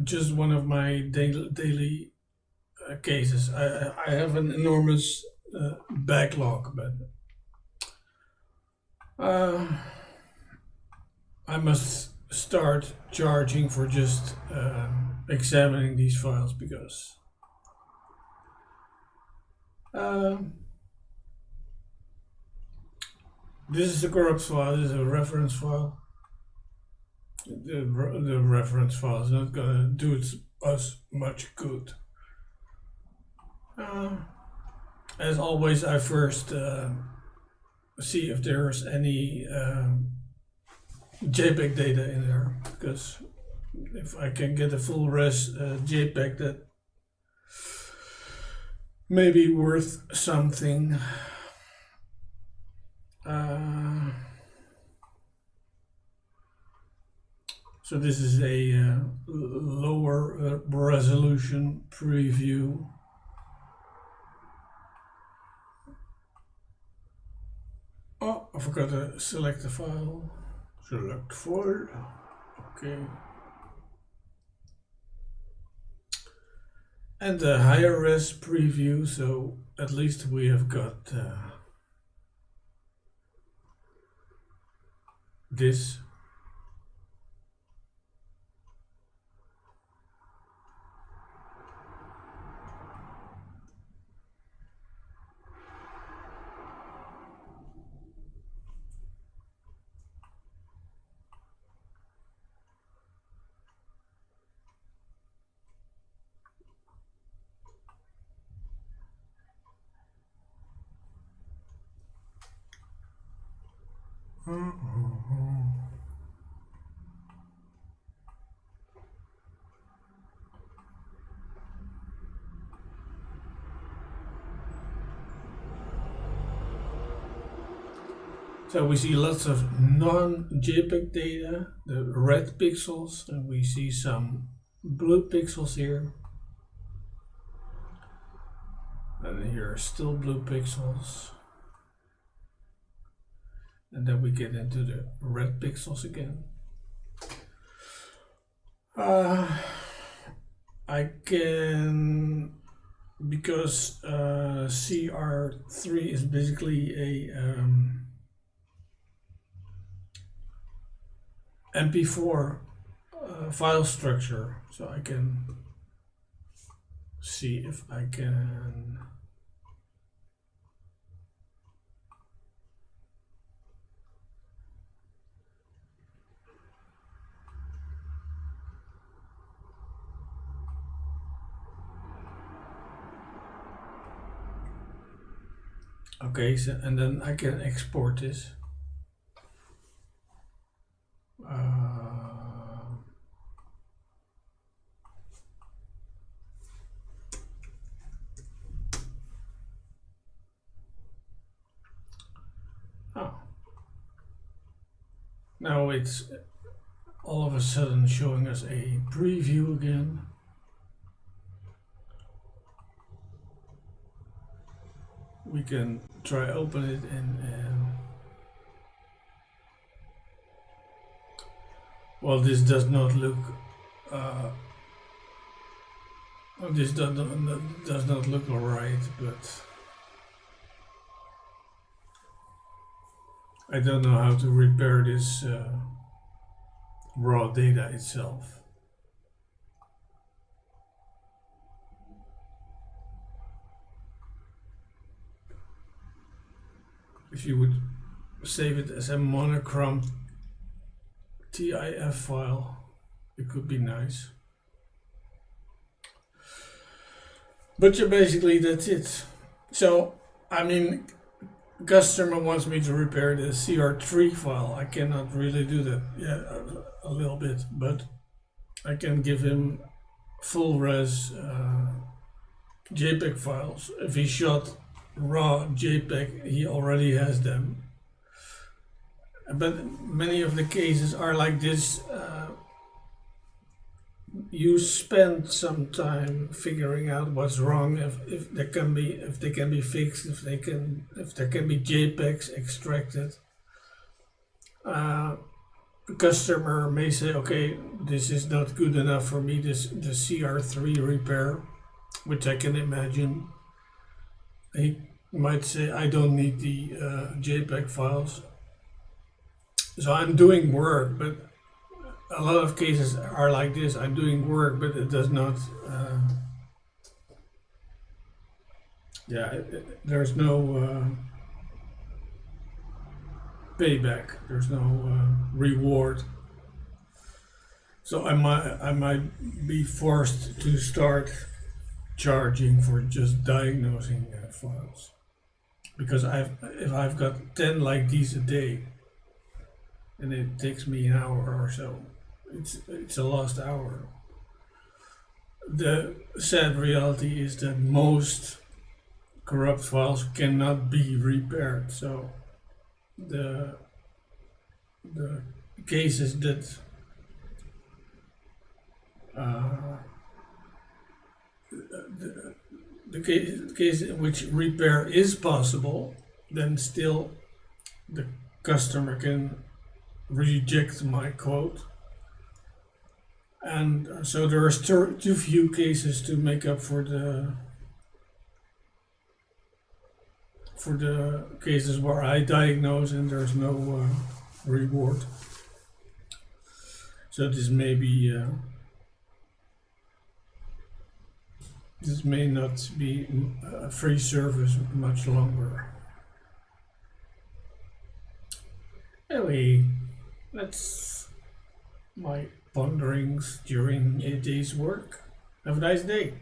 Just one of my daily cases. I have an enormous backlog, but I must start charging for just examining these files because this is a corrupt file, this is a reference file. The reference file is not going to do us much good. As always, I first see if there's any JPEG data in there, because if I can get a full res JPEG, that may be worth something. So this is a lower resolution preview. Oh, I forgot to select the file. Select file. Okay. And the higher res preview, so at least we have got this. So we see lots of non-JPEG data, the red pixels, and we see some blue pixels here. And here are still blue pixels. And then we get into the red pixels again. I can, because CR3 is basically a MP4 file structure, so I can see if I can okay, so and then I can export this. Now it's all of a sudden showing us a preview again. We can try open it and well, this does not look this does not look alright, but I don't know how to repair this raw data itself. If you would save it as a monochromed TIF file, it could be nice. But yeah, basically that's it. So, I mean, customer wants me to repair the CR3 file. I cannot really do that. Yeah, a little bit, but I can give him full res JPEG files. If he shot raw JPEG, he already has them. But many of the cases are like this. You spend some time figuring out what's wrong, if they can be fixed, if there can be JPEGs extracted. customer may say, okay, this is not good enough for me, the CR3 repair, which I can imagine. He might say, I don't need the JPEG files. So I'm doing work, but a lot of cases are like this. I'm doing work, but it does not, there's no payback, there's no reward. So I might be forced to start charging for just diagnosing files, because if I've got 10 like these a day, and it takes me an hour or so, it's a lost hour. The sad reality is that most corrupt files cannot be repaired. So the cases that the case in which repair is possible, then still the customer can reject my quote. And so there are too few cases to make up for the cases where I diagnose and there's no reward. So this may be this may not be a free service much longer. Anyway, that's my ponderings during a day's work. Have a nice day.